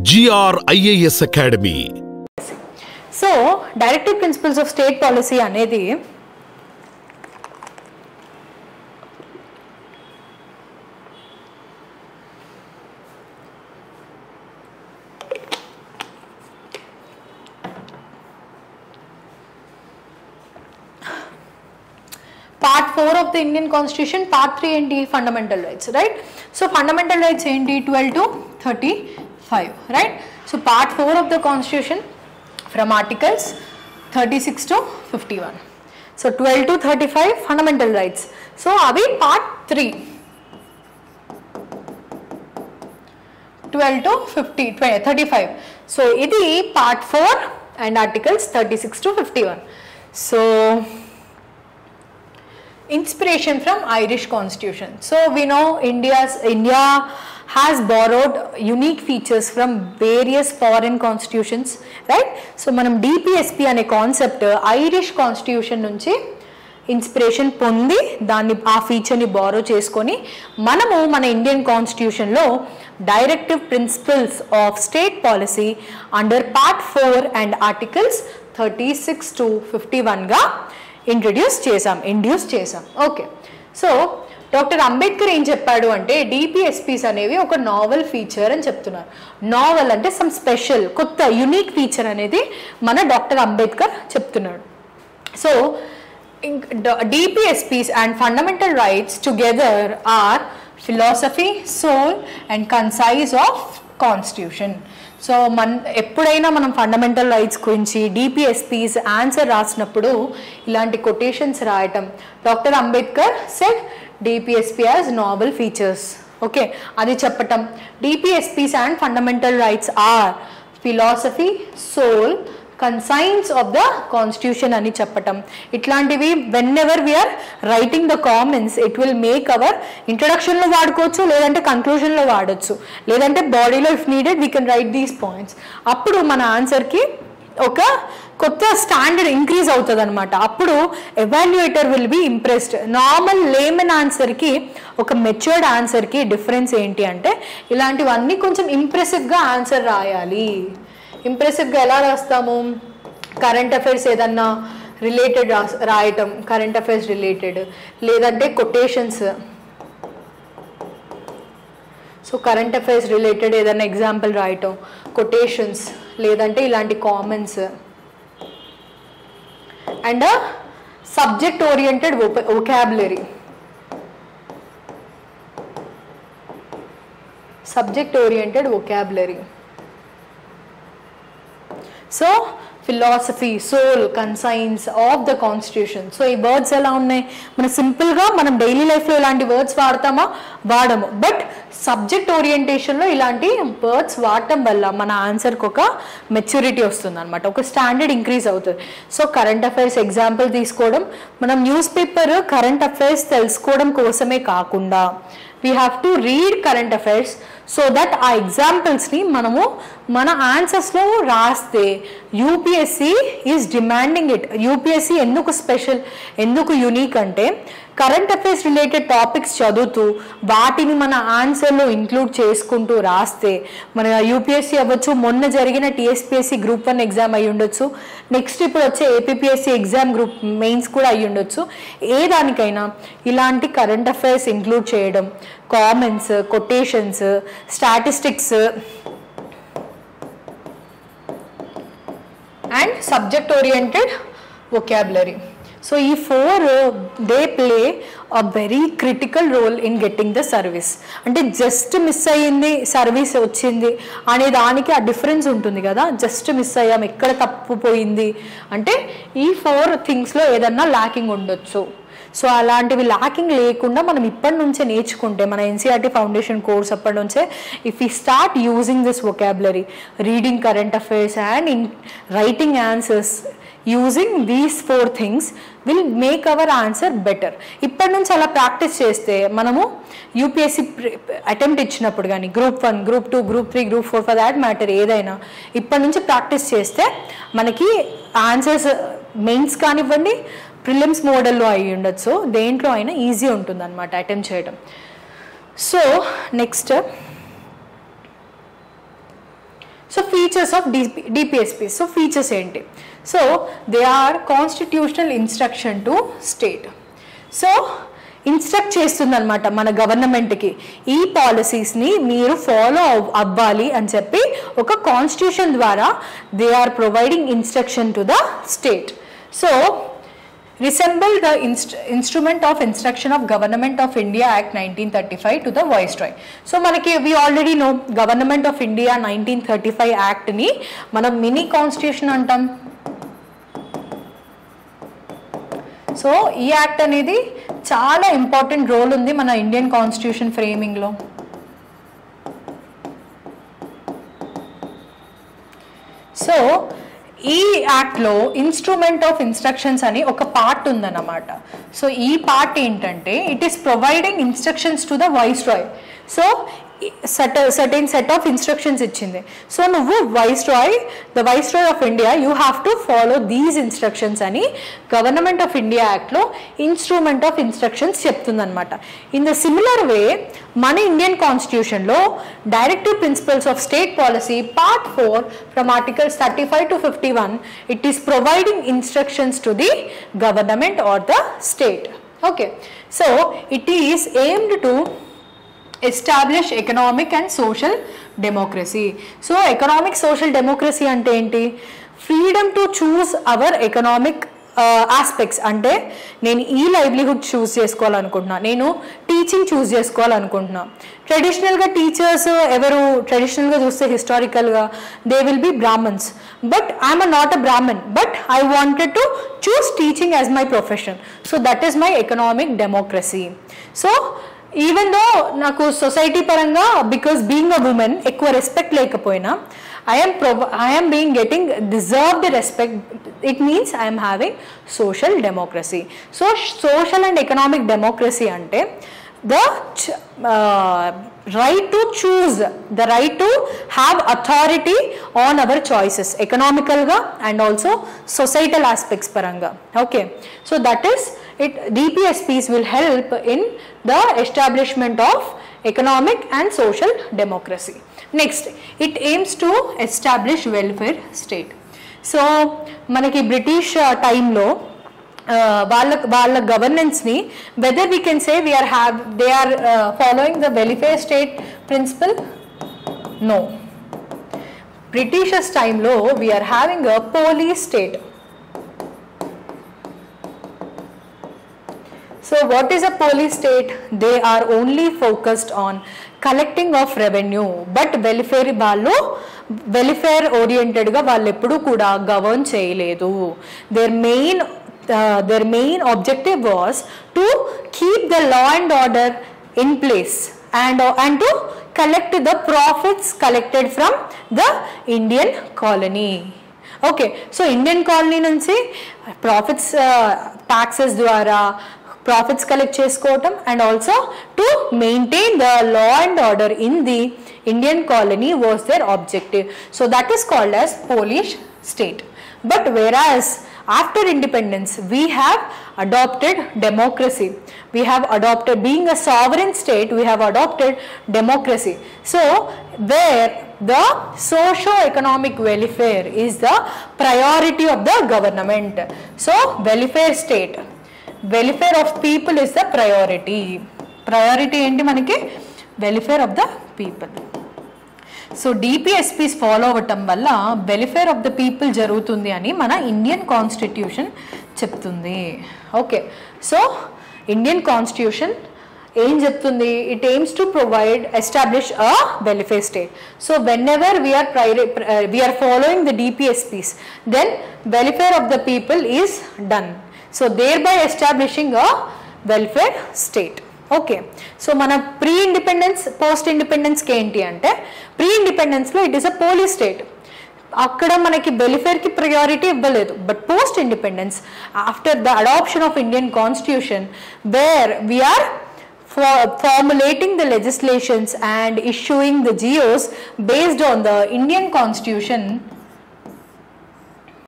GRIAS Academy. So, Directive Principles of State Policy అనేది Part 4 of the Indian Constitution, Part 3 ఏంటి Fundamental Rights, right? So, Fundamental Rights ఏంటి 12 to 35, right? So, Part 4 of the Constitution from Articles 36 to 51. So, 12 to 35 Fundamental Rights. So, అవి Part 3. 12 to 35. So, ఇది Part 4 and Articles 36 to 51. So, inspiration from Irish Constitution. So we know India has borrowed unique features from various foreign constitutions, right? So manam DPSP ane concept Irish Constitution nunchi inspiration పొంది దాన్ని ఆ ఫీచర్ని borrow చేసుకొని మనము మన Indian కాన్స్టిట్యూషన్లో directive principles of state policy under part 4 and articles 36 to 51గా induce చేసాం. ఓకే, సో డాక్టర్ అంబేద్కర్ ఏం చెప్పాడు అంటే డిపిఎస్పీస్ అనేవి ఒక నావెల్ ఫీచర్ అని చెప్తున్నారు. నావెల్ అంటే సమ్ స్పెషల్ కొత్త యునిక్ ఫీచర్ అనేది మన డాక్టర్ అంబేద్కర్ చెప్తున్నాడు. So DPSPs and fundamental rights together are philosophy, soul and concise of constitution. So ఎప్పుడైనా మనం ఫండమెంటల్ రైట్స్ గురించి డిపిఎస్పీస్ ఆన్సర్ రాసినప్పుడు ఇలాంటి కొటేషన్స్ రాయటం, doctor Ambedkar said DPSP as novel features, okay అది చెప్పటం. DPSPs and fundamental rights are philosophy, soul, conscience of the constitution అని చెప్పటం. ఇట్లాంటివి whenever we are writing the comments it will make our ఇంట్రడక్షన్లో వాడుకోవచ్చు, లేదంటే కన్క్లూజన్లో వాడచ్చు, లేదంటే బాడీలో if needed we can write these points. అప్పుడు మన ఆన్సర్కి ఒక కొత్త స్టాండర్డ్ ఇంక్రీజ్ అవుతుంది అనమాట. అప్పుడు evaluator will be impressed. Normal layman ఆన్సర్కి ఒక మెచ్యూర్డ్ ఆన్సర్కి డిఫరెన్స్ ఏంటి అంటే ఇలాంటివన్నీ కొంచెం ఇంప్రెసివ్గా ఆన్సర్ రాయాలి. ఇంప్రెసివ్గా ఎలా రాస్తాము? కరెంట్ అఫైర్స్ ఏదన్నా రిలేటెడ్ రాయటం, కరెంట్ అఫైర్స్ రిలేటెడ్, లేదంటే quotations. So current affairs related ఏదన్నా ఎగ్జాంపుల్ రాయటం, కొటేషన్స్, లేదంటే ఇలాంటి comments. And subject oriented vocabulary. So philosophy, soul, conscience of the constitution. So ఈ వర్డ్స్ ఎలా ఉన్నాయి? మన సింపుల్గా మనం డైలీ లైఫ్లో ఇలాంటి వర్డ్స్ వాడము, బట్ సబ్జెక్ట్ ఓరియంటేషన్లో ఇలాంటి వర్డ్స్ వాడటం వల్ల మన ఆన్సర్కి ఒక మెచ్యూరిటీ వస్తుంది అనమాట, ఒక స్టాండర్డ్ ఇంక్రీజ్ అవుతుంది. సో కరెంట్ అఫైర్స్ ఎగ్జాంపుల్ తీసుకోవడం, మనం న్యూస్ పేపర్ కరెంట్ అఫైర్స్ తెలుసుకోవడం కోసమే కాకుండా we have to read current affairs so that ఆ ఎగ్జాంపుల్స్ని మనము మన ఆన్సర్స్లో రాస్తే UPSC is demanding it. UPSC ఎందుకు స్పెషల్, ఎందుకు యూనిక్ అంటే కరెంట్ అఫైర్స్ రిలేటెడ్ టాపిక్స్ చదువుతూ వాటిని మన ఆన్సర్లో ఇంక్లూడ్ చేసుకుంటూ రాస్తే మన యూపీఎస్సీ అవ్వచ్చు, మొన్న జరిగిన టీఎస్పీఎస్సీ గ్రూప్ 1 ఎగ్జామ్ అయ్యి ఉండొచ్చు, నెక్స్ట్ ఇప్పుడు వచ్చే ఏపీపీఎస్సీ ఎగ్జామ్ గ్రూప్ మెయిన్స్ కూడా అయ్యి ఉండొచ్చు. ఏ దానికైనా ఇలాంటి కరెంట్ అఫైర్స్ ఇంక్లూడ్ చేయడం, comments, quotations, statistics and subject oriented vocabulary. So ఈ 4 they play a very critical role in getting the service. అంటే జస్ట్ మిస్ అయ్యింది, సర్వీస్ వచ్చింది అనే దానికి ఆ డిఫరెన్స్ ఉంటుంది కదా. జస్ట్ మిస్ అయ్యాం, ఎక్కడ తప్పిపోయింది అంటే ఈ 4 థింగ్స్లో ఏదన్నా ల్యాకింగ్ ఉండొచ్చు. సో అలాంటివి ల్యాకింగ్ లేకుండా మనం ఇప్పటి నుంచే నేర్చుకుంటే మన ఎన్సీఆర్టీ ఫౌండేషన్ కోర్స్ అప్పటి నుంచే if you start using this vocabulary, reading current affairs and in writing answers using these 4 things will make our answer better. ఇప్పటి నుంచి అలా ప్రాక్టీస్ చేస్తే మనము యూపీఎస్సీ అటెంప్ట్ ఇచ్చినప్పుడు కానీ group 1, group 2, group 3, group 4 for that matter ఏదైనా ఇప్పటి నుంచి ప్రాక్టీస్ చేస్తే మనకి ఆన్సర్స్ మెయిన్స్ కానివ్వండి, ప్రిలిమ్స్ మోడల్లో అయ్యి ఉండొచ్చు, దేంట్లో అయినా ఈజీ ఉంటుంది అనమాట అటెంప్ట్ చేయడం. So next so features of DPSPs. So features ఏంటి? So they are constitutional instruction to state. So instruct చేస్తుంది అనమాట మన గవర్నమెంట్కి, ఈ పాలసీస్ని మీరు ఫాలో అవ్వాలి అని చెప్పి ఒక కాన్స్టిట్యూషన్ ద్వారా they are providing instruction to the state. So resemble the instrument of instruction of Government of India Act 1935 to the Viceroy. So manaki we already know Government of India 1935 Act ni manam mini constitution antam. So ఈ act అనేది చాలా important role ఉంది మన Indian constitution ఫ్రేమింగ్లో. So ఈ యాక్ట్లో instrument of instructions అని ఒక part ఉందన్నమాట. సో ఈ పార్ట్ ఏంటంటే it is providing instructions to the viceroy. So certain set of instructions ఇచ్చింది. సో నువ్వు the viceroy of India you have to follow these instructions అని గవర్నమెంట్ ఆఫ్ ఇండియా యాక్ట్లో instrument of instructions చెప్తుందన్నమాట. In the similar way మన Indian కాన్స్టిట్యూషన్లో directive principles of state policy part 4 from articles 35 to 51 it is providing instructions to the government or the state. Okay, so it is aimed to establish economic and social democracy. So economic social democracy ante enti? Freedom to choose our economic aspects. అంటే నేను ఈ livelihood చూస్ చేసుకోవాలనుకుంటున్నా, నేను teaching చూస్ చేసుకోవాలనుకుంటున్నా. ట్రెడిషనల్గా teachers ఎవరు ట్రెడిషనల్గా చూస్తే హిస్టారికల్గా they will be Brahmans, but I'm not a Brahmin, but I wanted to choose teaching as my profession. So that is my economic democracy. So even though నాకు సొసైటీ పరంగా బికాస్ బీయింగ్ అ ఉమెన్ ఎక్కువ respect లేకపోయినా I'm being getting deserved respect. It means I'm having social democracy. So social and economic democracy అంటే the right to choose, the right to have authority on our choices economical ga and also societal aspects paranga. Okay, so that is it. DPSPs will help in the establishment of economic and social democracy. Next, it aims to establish welfare state. So manaki British time lo వాళ్ళ గవర్నెన్స్ని whether we can say they are following the welfare state principle? No. Britishers టైంలో we are having a police state. So what is a police state? They are only focused on collecting of revenue, but welfare ఓరియంటెడ్గా వాళ్ళు ఎప్పుడూ కూడా govern చేయలేదు. Their main objective was to keep the law and order in place and to collect the profits collected from the Indian colony. Okay, so Indian colony nunchi profits taxes ద్వారా profits collect చేసుకోవటం and also to maintain the law and order in the Indian colony was their objective. So that is called as Polish state. But whereas after independence we have adopted democracy, we have adopted, being a sovereign state, we have adopted democracy. So where the socio-economic welfare is the priority of the government. So welfare state, welfare of people is the priority. enti manaki welfare of the people. So DPSPs follow అవ్వటం వల్ల welfare of the people జరుగుతుంది అని మన Indian constitution చెప్తుంది. Okay, so Indian constitution ఏం చెప్తుంది? It aims to establish a welfare state. So whenever we are following the DPSPs then welfare of the people is done. So thereby establishing a welfare state. Okay, so మన pre independence post ఇండిపెండెన్స్కి ఏంటి అంటే pre ఇండిపెండెన్స్లో it is a police state. అక్కడ మనకి వెల్ఫేర్కి priority ఇవ్వలేదు. But post independence after the adoption of Indian constitution where we are formulating the legislations and issuing the GOs based on the Indian constitution,